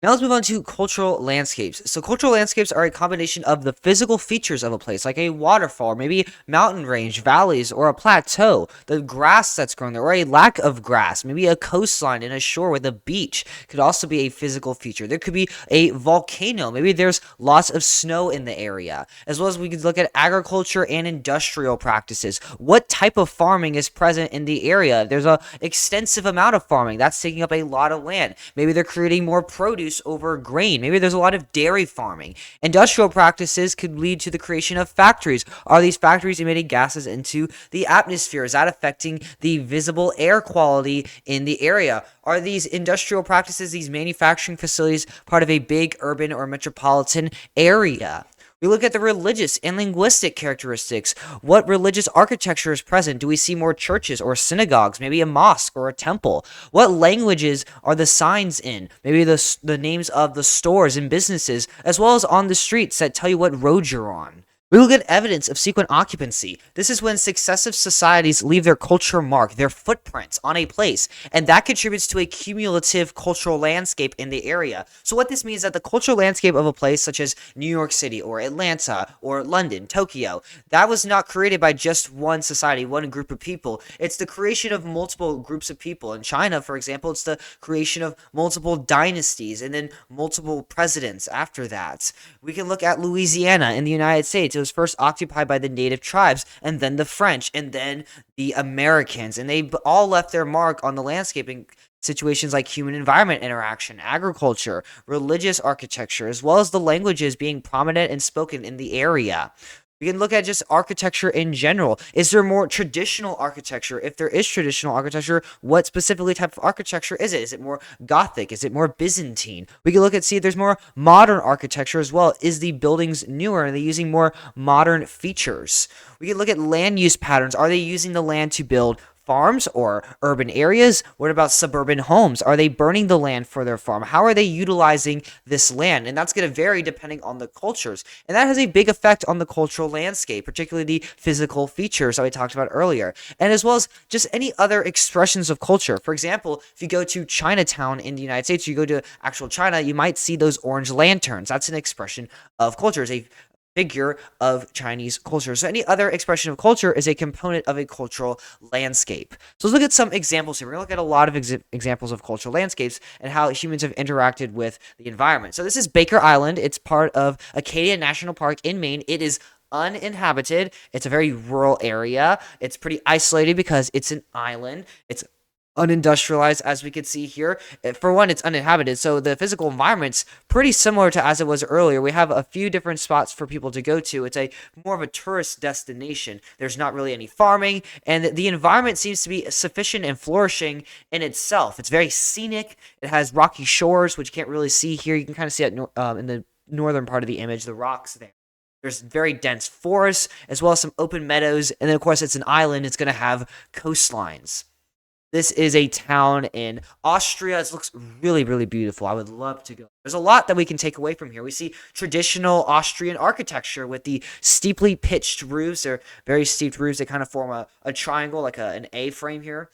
Now let's move on to cultural landscapes. So cultural landscapes are a combination of the physical features of a place, like a waterfall, maybe mountain range, valleys, or a plateau, the grass that's growing there, or a lack of grass, maybe a coastline and a shore with a beach could also be a physical feature. There could be a volcano, maybe there's lots of snow in the area, as well as we could look at agriculture and industrial practices. What type of farming is present in the area? There's a extensive amount of farming that's taking up a lot of land. Maybe they're creating more produce over grain. Maybe there's a lot of dairy farming. Industrial practices could lead to the creation of factories. Are these factories emitting gases into the atmosphere? Is that affecting the visible air quality in the area? Are these industrial practices, these manufacturing facilities, part of a big urban or metropolitan area? We look at the religious and linguistic characteristics. What religious architecture is present? Do we see more churches or synagogues, maybe a mosque or a temple? What languages are the signs in? Maybe the names of the stores and businesses, as well as on the streets that tell you what road you're on. We look at evidence of sequent occupancy. This is when successive societies leave their culture mark, their footprints on a place, and that contributes to a cumulative cultural landscape in the area. So what this means is that the cultural landscape of a place such as New York City or Atlanta or London, Tokyo, that was not created by just one society, one group of people. It's the creation of multiple groups of people. In China, for example, it's the creation of multiple dynasties and then multiple presidents after that. We can look at Louisiana in the United States. It was first occupied by the native tribes, and then the French, and then the Americans, and they all left their mark on the landscaping situations like human environment interaction, agriculture, religious architecture, as well as the languages being prominent and spoken in the area. We can look at just architecture in general. Is there more traditional architecture? If there is traditional architecture, what specifically type of architecture is it? Is it more Gothic? Is it more Byzantine? We can look at see if there's more modern architecture as well. Is the buildings newer? Are they using more modern features? We can look at land use patterns. Are they using the land to build farms or urban areas? What about suburban homes? Are they burning the land for their farm? How are they utilizing this land? And that's going to vary depending on the cultures. And that has a big effect on the cultural landscape, particularly the physical features that we talked about earlier, and as well as just any other expressions of culture. For example, if you go to Chinatown in the United States, you go to actual China, you might see those orange lanterns. That's an expression of culture. It's a figure of Chinese culture. So any other expression of culture is a component of a cultural landscape. So let's look at some examples here. We're going to look at a lot of examples of cultural landscapes and how humans have interacted with the environment. So this is Baker Island. It's part of Acadia National Park in Maine. It is uninhabited. It's a very rural area. It's pretty isolated because it's an island. It's unindustrialized, as we could see here. For one, it's uninhabited, so the physical environment's pretty similar to as it was earlier. We have a few different spots for people to go to. It's a more of a tourist destination. There's not really any farming, and the environment seems to be sufficient and flourishing in itself. It's very scenic. It has rocky shores, which you can't really see here. You can kind of see it in the northern part of the image, the rocks there. There's very dense forests, as well as some open meadows, and then of course it's an island. It's going to have coastlines. This is a town in Austria. It looks really, really beautiful. I would love to go. There's a lot that we can take away from here. We see traditional Austrian architecture with the steeply pitched roofs. They're very steep roofs. They kind of form a triangle, like an A frame here.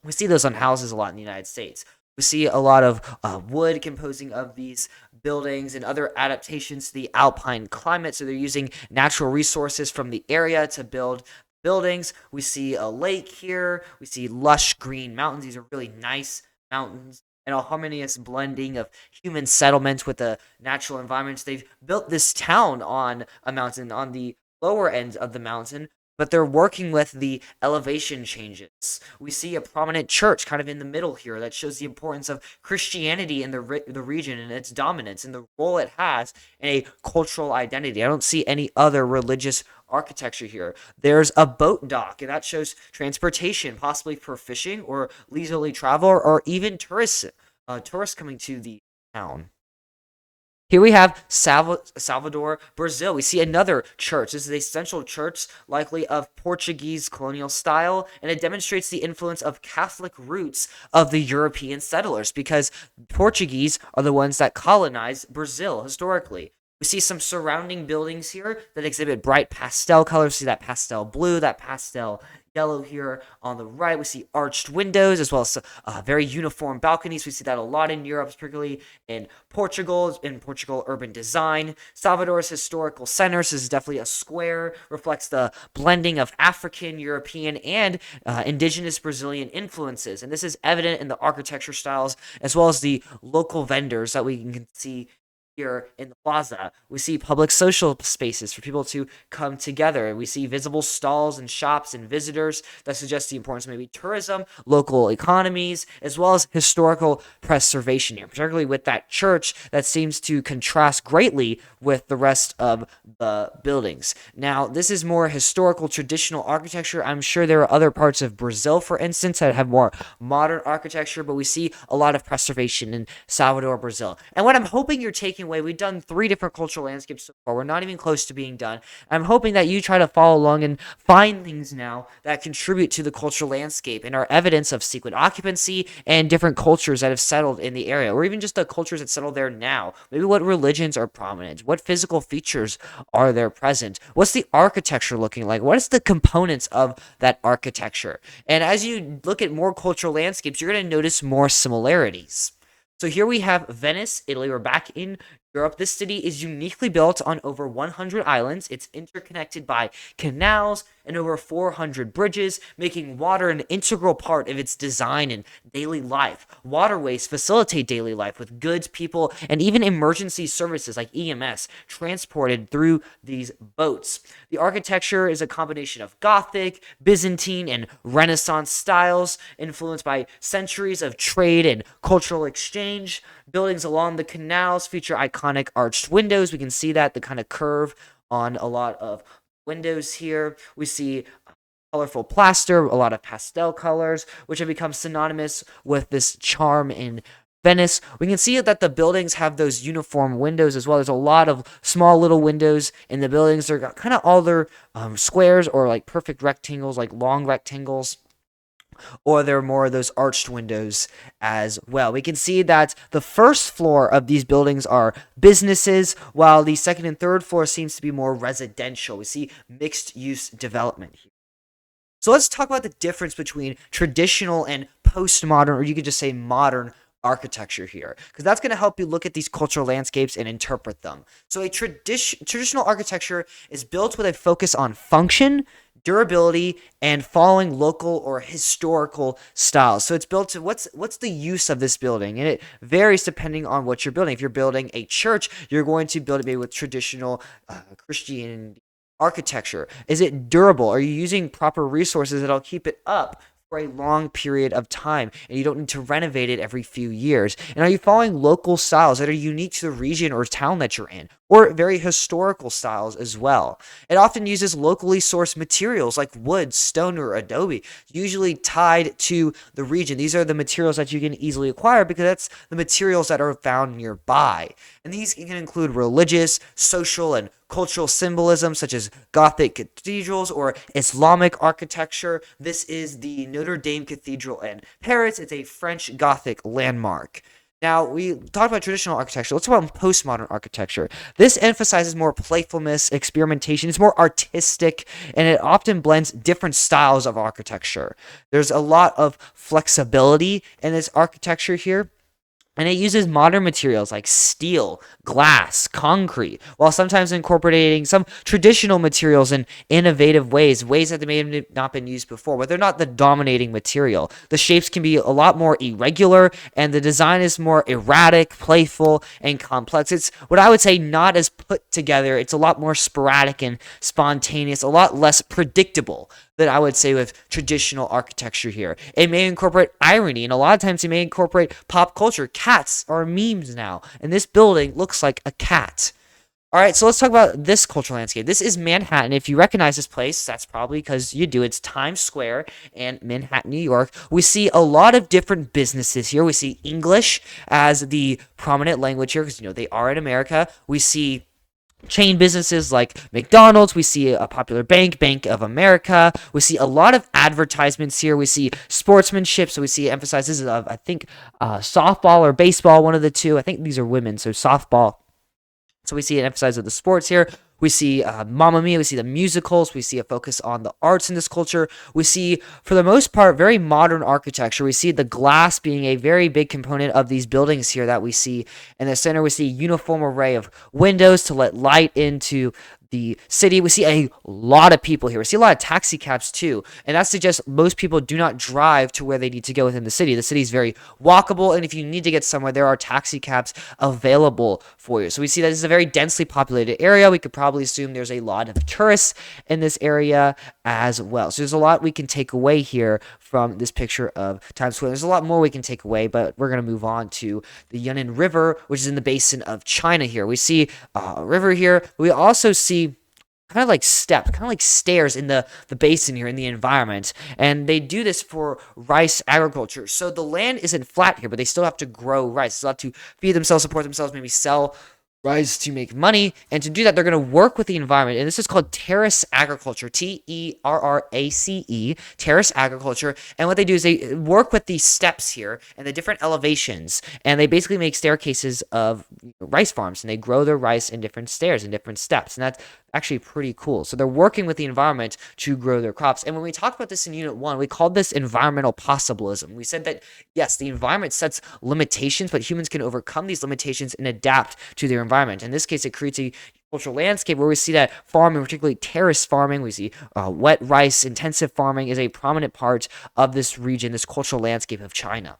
We see those on houses a lot in the United States. We see a lot of wood composing of these buildings and other adaptations to the alpine climate. So they're using natural resources from the area to build buildings. We see a lake here. We see lush green mountains. These are really nice mountains and a harmonious blending of human settlements with the natural environments. They've built this town on a mountain on the lower end of the mountain, but they're working with the elevation changes. We see a prominent church kind of in the middle here that shows the importance of Christianity in the region and its dominance and the role it has in a cultural identity. I don't see any other religious architecture here. There's a boat dock, and that shows transportation, possibly for fishing or leisurely travel or even tourists coming to the town. Here we have Salvador, Brazil. We see another church. This is a central church, likely of Portuguese colonial style, and it demonstrates the influence of Catholic roots of the European settlers because Portuguese are the ones that colonized Brazil historically. We see some surrounding buildings here that exhibit bright pastel colors. See that pastel blue, that pastel yellow here on the right. We see arched windows as well as very uniform balconies. We see that a lot in Europe, particularly in Portugal, urban design. Salvador's historical centers is definitely a square, reflects the blending of African, European, and indigenous Brazilian influences. And this is evident in the architecture styles as well as the local vendors that we can see here in the plaza. We see public social spaces for people to come together. We see visible stalls and shops and visitors that suggest the importance of maybe tourism, local economies, as well as historical preservation here, particularly with that church that seems to contrast greatly with the rest of the buildings. Now, this is more historical, traditional architecture. I'm sure there are other parts of Brazil, for instance, that have more modern architecture, but we see a lot of preservation in Salvador, Brazil. And what I'm hoping you're taking away, we've done 3 different cultural landscapes so far. We're not even close to being done. I'm hoping that you try to follow along and find things now that contribute to the cultural landscape and are evidence of sequent occupancy and different cultures that have settled in the area, or even just the cultures that settle there now. Maybe what religions are prominent, what physical features are there present, what's the architecture looking like, what is the components of that architecture. And as you look at more cultural landscapes, you're going to notice more similarities. So here we have Venice, Italy. We're back in Europe. This city is uniquely built on over 100 islands. It's interconnected by canals and over 400 bridges, making water an integral part of its design and daily life. Waterways facilitate daily life with goods, people, and even emergency services like EMS transported through these boats. The architecture is a combination of Gothic, Byzantine, and Renaissance styles, influenced by centuries of trade and cultural exchange. Buildings along the canals feature iconic arched windows. We can see that, the kind of curve on a lot of windows here. We see colorful plaster, a lot of pastel colors, which have become synonymous with this charm in Venice. We can see that the buildings have those uniform windows as well. There's a lot of small little windows in the buildings. They're kind of all their squares or like perfect rectangles, like long rectangles, or there are more of those arched windows as well. We can see that the first floor of these buildings are businesses, while the second and third floor seems to be more residential. We see mixed use development here. So let's talk about the difference between traditional and postmodern, or you could just say modern architecture here, because that's going to help you look at these cultural landscapes and interpret them. So a traditional architecture is built with a focus on function, durability, and following local or historical styles. So it's built to what's the use of this building, and it varies depending on what you're building. If you're building a church, you're going to build it maybe with traditional Christian architecture. Is it durable? Are you using proper resources that'll keep it up for a long period of time, and you don't need to renovate it every few years? And are you following local styles that are unique to the region or town that you're in, or very historical styles as well? It often uses locally sourced materials like wood, stone, or adobe, usually tied to the region. These are the materials that you can easily acquire because that's the materials that are found nearby. And these can include religious, social, and cultural symbolism such as Gothic cathedrals or Islamic architecture. This is the Notre Dame Cathedral in Paris. It's a French Gothic landmark. Now, we talked about traditional architecture. Let's talk about postmodern architecture. This emphasizes more playfulness, experimentation. It's more artistic, and it often blends different styles of architecture. There's a lot of flexibility in this architecture here. And it uses modern materials like steel, glass, concrete, while sometimes incorporating some traditional materials in innovative ways that they may have not been used before, but they're not the dominating material. The shapes can be a lot more irregular, and the design is more erratic, playful, and complex. It's what I would say not as put together. It's a lot more sporadic and spontaneous, a lot less predictable than I would say with traditional architecture here. It may incorporate irony, and a lot of times it may incorporate pop culture. Cats are memes now, and this building looks like a cat. All right, so let's talk about this cultural landscape. This is Manhattan. If you recognize this place, that's probably because you do. It's Times Square in Manhattan, New York. We see a lot of different businesses here. We see English as the prominent language here because, they are in America. We see chain businesses like McDonald's. We see a popular bank, Bank of America. We see a lot of advertisements here. We see sportsmanship. So we see emphasis of, I think, softball or baseball, one of the two. I think these are women, so softball. So we see an emphasis of the sports here. We see Mamma Mia, we see the musicals, we see a focus on the arts in this culture. We see, for the most part, very modern architecture. We see the glass being a very big component of these buildings here that we see in the center. We see a uniform array of windows to let light into the city. We see a lot of people here. We see a lot of taxi cabs too, and that suggests most people do not drive to where they need to go within the city. The city is very walkable, and if you need to get somewhere, there are taxi cabs available for you. So we see that this is a very densely populated area. We could probably assume there's a lot of tourists in this area as well. So there's a lot we can take away here from this picture of Times Square. There's a lot more we can take away, but we're going to move on to the Yunnan River, which is in the basin of China here. We see a river here. We also see kind of like steps, kind of like stairs in the basin here in the environment. And they do this for rice agriculture. So the land isn't flat here, but they still have to grow rice. They still have to feed themselves, support themselves, maybe sell rice to make money. And to do that, they're going to work with the environment. And this is called terrace agriculture, Terrace, terrace agriculture. And what they do is they work with these steps here and the different elevations. And they basically make staircases of rice farms. And they grow their rice in different stairs and different steps. And that's actually pretty cool. So they're working with the environment to grow their crops. And when we talked about this in Unit 1, we called this environmental possibilism. We said that, yes, the environment sets limitations, but humans can overcome these limitations and adapt to their environment. In this case, it creates a cultural landscape where we see that farming, particularly terrace farming, we see wet rice, intensive farming is a prominent part of this region, this cultural landscape of China.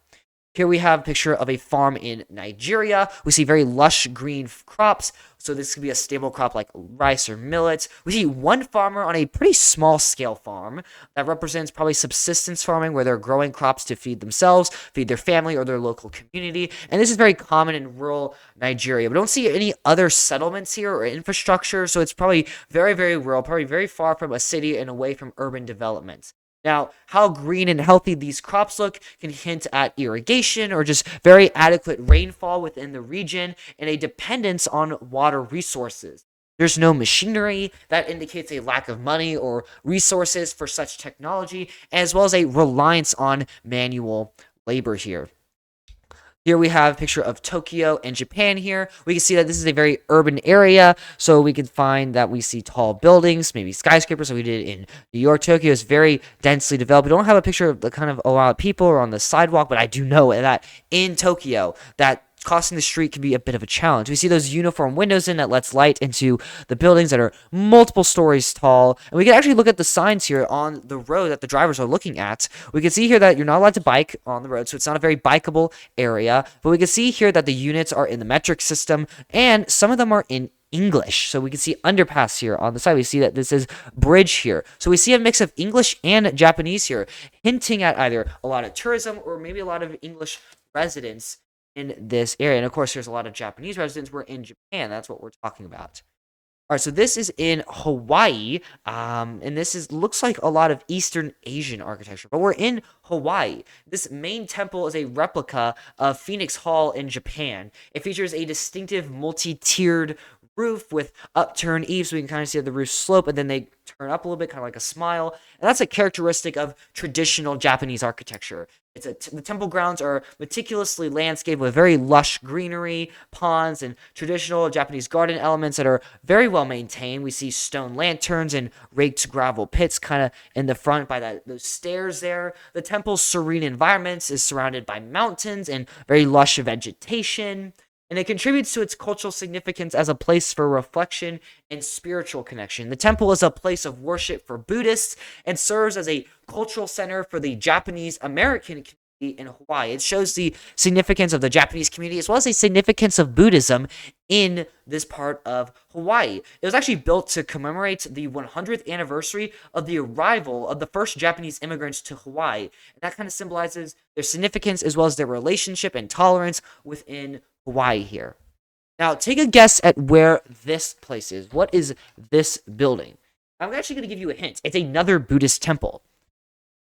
Here we have a picture of a farm in Nigeria. We see very lush green crops. So this could be a stable crop like rice or millet. We see one farmer on a pretty small scale farm that represents probably subsistence farming where they're growing crops to feed themselves, feed their family or their local community. And this is very common in rural Nigeria. We don't see any other settlements here or infrastructure. So it's probably very, very rural, probably very far from a city and away from urban development. Now, how green and healthy these crops look can hint at irrigation or just very adequate rainfall within the region and a dependence on water resources. There's no machinery that indicates a lack of money or resources for such technology, as well as a reliance on manual labor here. Here we have a picture of Tokyo and Japan here. We can see that this is a very urban area, so we can find that we see tall buildings, maybe skyscrapers, like we did in New York. Tokyo is very densely developed. We don't have a picture of the kind of a lot of people or on the sidewalk, but I do know that in Tokyo, that crossing the street can be a bit of a challenge. We see those uniform windows in that lets light into the buildings that are multiple stories tall. And we can actually look at the signs here on the road that the drivers are looking at. We can see here that you're not allowed to bike on the road, so it's not a very bikeable area. But we can see here that the units are in the metric system, and some of them are in English. So we can see underpass here on the side. We see that this is bridge here. So we see a mix of English and Japanese here, hinting at either a lot of tourism or maybe a lot of English residents in this area. And of course, there's a lot of Japanese residents. We're in Japan. That's what we're talking about. All right, so this is in Hawaii, and this looks like a lot of Eastern Asian architecture, but we're in Hawaii. This main temple is a replica of Phoenix Hall in Japan. It features a distinctive multi-tiered roof with upturned eaves, so we can kind of see the roof slope, and then they turn up a little bit, kind of like a smile. And that's a characteristic of traditional Japanese architecture. The temple grounds are meticulously landscaped with very lush greenery, ponds, and traditional Japanese garden elements that are very well maintained. We see stone lanterns and raked gravel pits kind of in the front by those stairs there. The temple's serene environment is surrounded by mountains and very lush vegetation. And it contributes to its cultural significance as a place for reflection and spiritual connection. The temple is a place of worship for Buddhists and serves as a cultural center for the Japanese American community in Hawaii. It shows the significance of the Japanese community as well as the significance of Buddhism in this part of Hawaii. It was actually built to commemorate the 100th anniversary of the arrival of the first Japanese immigrants to Hawaii. And that kind of symbolizes their significance as well as their relationship and tolerance within Hawaii here. Now, take a guess at where this place is. What is this building? I'm actually going to give you a hint. It's another Buddhist temple.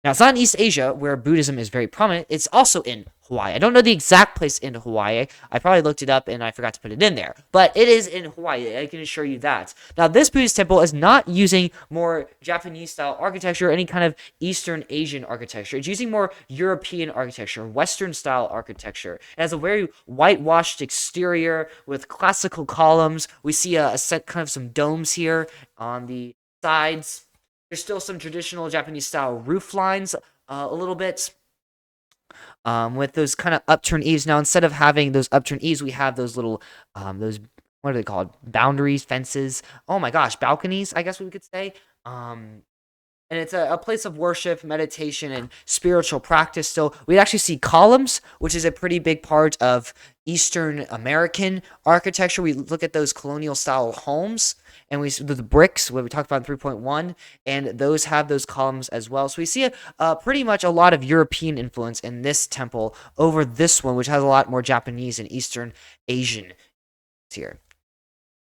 Now, it's not in East Asia where Buddhism is very prominent. It's also in Hawaii. I don't know the exact place in Hawaii. I probably looked it up and I forgot to put it in there. But it is in Hawaii. I can assure you that. Now, this Buddhist temple is not using more Japanese-style architecture or any kind of Eastern Asian architecture. It's using more European architecture, Western-style architecture. It has a very whitewashed exterior with classical columns. We see a set kind of some domes here on the sides. There's still some traditional Japanese-style roof lines, a little bit, with those kind of upturned eaves. Now, instead of having those upturned eaves, we have those little, those, what are they called? Boundaries, fences. Oh my gosh, balconies, I guess we could say. And it's a place of worship, meditation, and spiritual practice. So we actually see columns, which is a pretty big part of Eastern American architecture. We look at those colonial style homes, and we see the bricks, what we talked about in 3.1, and those have those columns as well. So we see pretty much a lot of European influence in this temple over this one, which has a lot more Japanese and Eastern Asian here.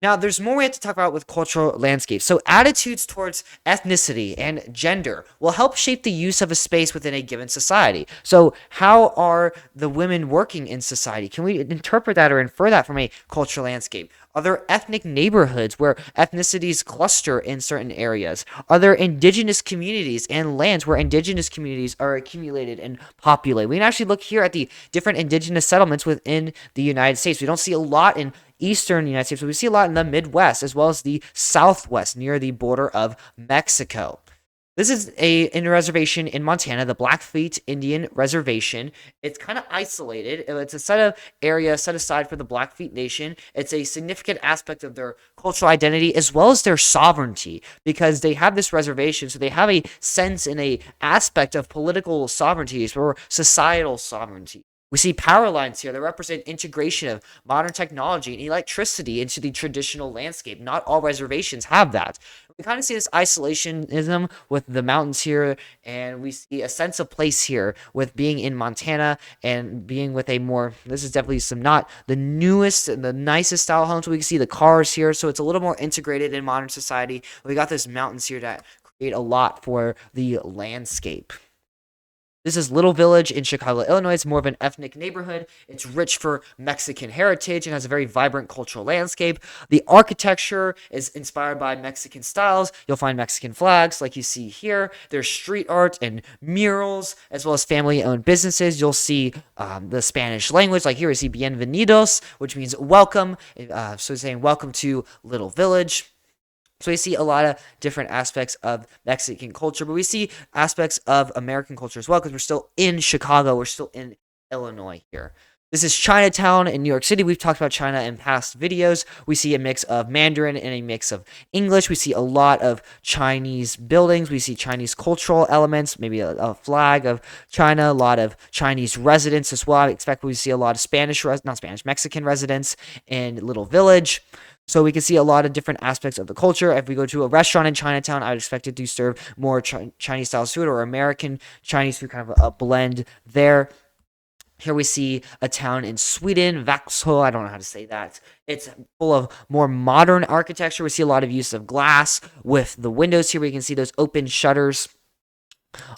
Now, there's more we have to talk about with cultural landscapes. So, attitudes towards ethnicity and gender will help shape the use of a space within a given society. So, how are the women working in society? Can we interpret that or infer that from a cultural landscape? Are there ethnic neighborhoods where ethnicities cluster in certain areas? Are there indigenous communities and lands where indigenous communities are accumulated and populated? We can actually look here at the different indigenous settlements within the United States. We don't see a lot in eastern United States, but we see a lot in the Midwest as well as the Southwest near the border of Mexico. This is in a reservation in Montana, the Blackfeet Indian Reservation. It's kind of isolated. It's a set of area set aside for the Blackfeet Nation. It's a significant aspect of their cultural identity as well as their sovereignty because they have this reservation, so they have a sense and a aspect of political sovereignty or societal sovereignty. We see power lines here that represent integration of modern technology and electricity into the traditional landscape. Not all reservations have that. We kind of see this isolationism with the mountains here, and we see a sense of place here with being in Montana and being with a more, this is definitely some not the newest and the nicest style homes. We can see the cars here, so it's a little more integrated in modern society. We got this mountains here that create a lot for the landscape. This is Little Village in Chicago, Illinois. It's more of an ethnic neighborhood. It's rich for Mexican heritage and has a very vibrant cultural landscape. The architecture is inspired by Mexican styles. You'll find Mexican flags like you see here. There's street art and murals, as well as family-owned businesses. You'll see the Spanish language. Like here, we see bienvenidos, which means welcome. So it's saying welcome to Little Village. So we see a lot of different aspects of Mexican culture, but we see aspects of American culture as well because we're still in Chicago. We're still in Illinois here. This is Chinatown in New York City. We've talked about China in past videos. We see a mix of Mandarin and a mix of English. We see a lot of Chinese buildings. We see Chinese cultural elements, maybe a flag of China, a lot of Chinese residents as well. I expect we see a lot of Mexican residents in Little Village. So we can see a lot of different aspects of the culture. If we go to a restaurant in Chinatown, I would expect it to serve more Chinese-style food or American Chinese food, kind of a blend there. Here we see a town in Sweden, Vaxholm. I don't know how to say that. It's full of more modern architecture. We see a lot of use of glass with the windows here. We can see those open shutters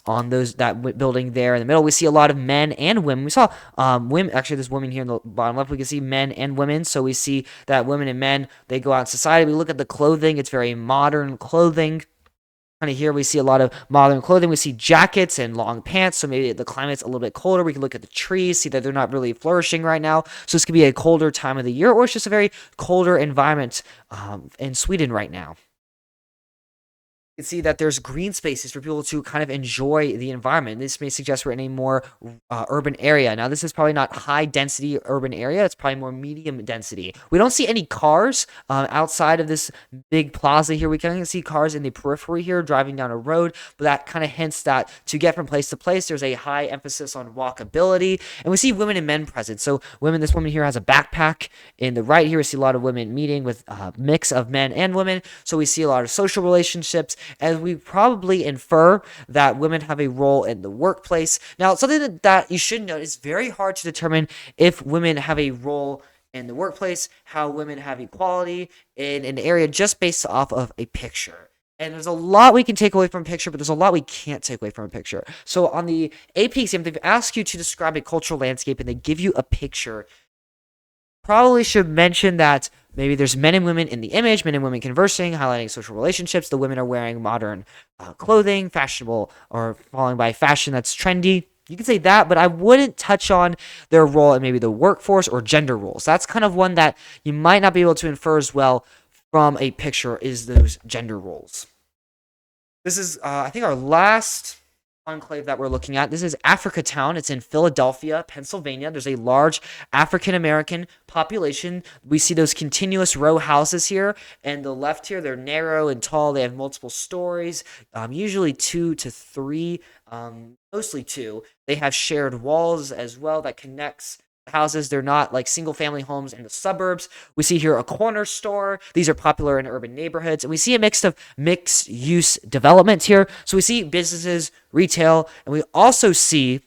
on that building there in the middle. We see a lot of men and women. We saw women, actually this woman here in the bottom left, we can see men and women. So we see that women and men, they go out in society. We look at the clothing. It's very modern clothing. Kind of here we see a lot of modern clothing. We see jackets and long pants. So maybe the climate's a little bit colder. We can look at the trees, see that they're not really flourishing right now. So this could be a colder time of the year, or it's just a very colder environment in Sweden right now. You can see that there's green spaces for people to kind of enjoy the environment. This may suggest we're in a more urban area. Now, this is probably not high density urban area. It's probably more medium density. We don't see any cars outside of this big plaza here. We can see cars in the periphery here driving down a road, but that kind of hints that to get from place to place, there's a high emphasis on walkability. And we see women and men present. So this woman here has a backpack. In the right here, we see a lot of women meeting with a mix of men and women. So we see a lot of social relationships, as we probably infer that women have a role in the workplace. Now, something that you should note, is very hard to determine if women have a role in the workplace, how women have equality in an area just based off of a picture. And there's a lot we can take away from a picture, but there's a lot we can't take away from a picture. So on the AP exam, they've asked you to describe a cultural landscape and they give you a picture. Probably should mention that maybe there's men and women in the image, men and women conversing, highlighting social relationships. The women are wearing modern clothing, fashionable, or following by fashion that's trendy. You can say that, but I wouldn't touch on their role in maybe the workforce or gender roles. That's kind of one that you might not be able to infer as well from a picture, is those gender roles. This is, I think, our last enclave that we're looking at. This is Africa Town. It's in Philadelphia, Pennsylvania. There's a large African American population. We see those continuous row houses here, and the left here, they're narrow and tall. They have multiple stories, usually 2 to 3, mostly 2. They have shared walls as well that connects houses. They're not like single family homes in the suburbs. We see here a corner store. These are popular in urban neighborhoods. And we see a mix of mixed use development here. So we see businesses, retail, and we also see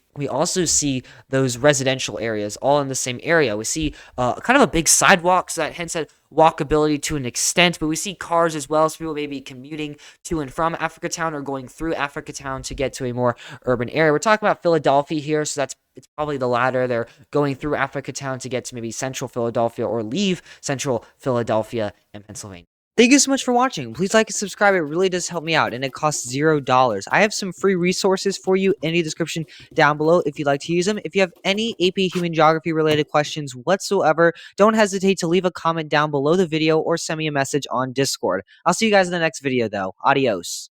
those residential areas all in the same area. We see kind of a big sidewalk, so that hence that walkability to an extent, but we see cars as well, so people may be commuting to and from Africa Town or going through Africa Town to get to a more urban area. We're talking about Philadelphia here, so it's probably the latter. They're going through Africa Town to get to maybe central Philadelphia or leave central Philadelphia and Pennsylvania. Thank you so much for watching. Please like and subscribe. It really does help me out, and it costs $0. I have some free resources for you in the description down below if you'd like to use them. If you have any AP Human Geography related questions whatsoever, don't hesitate to leave a comment down below the video or send me a message on Discord. I'll see you guys in the next video, though. Adios.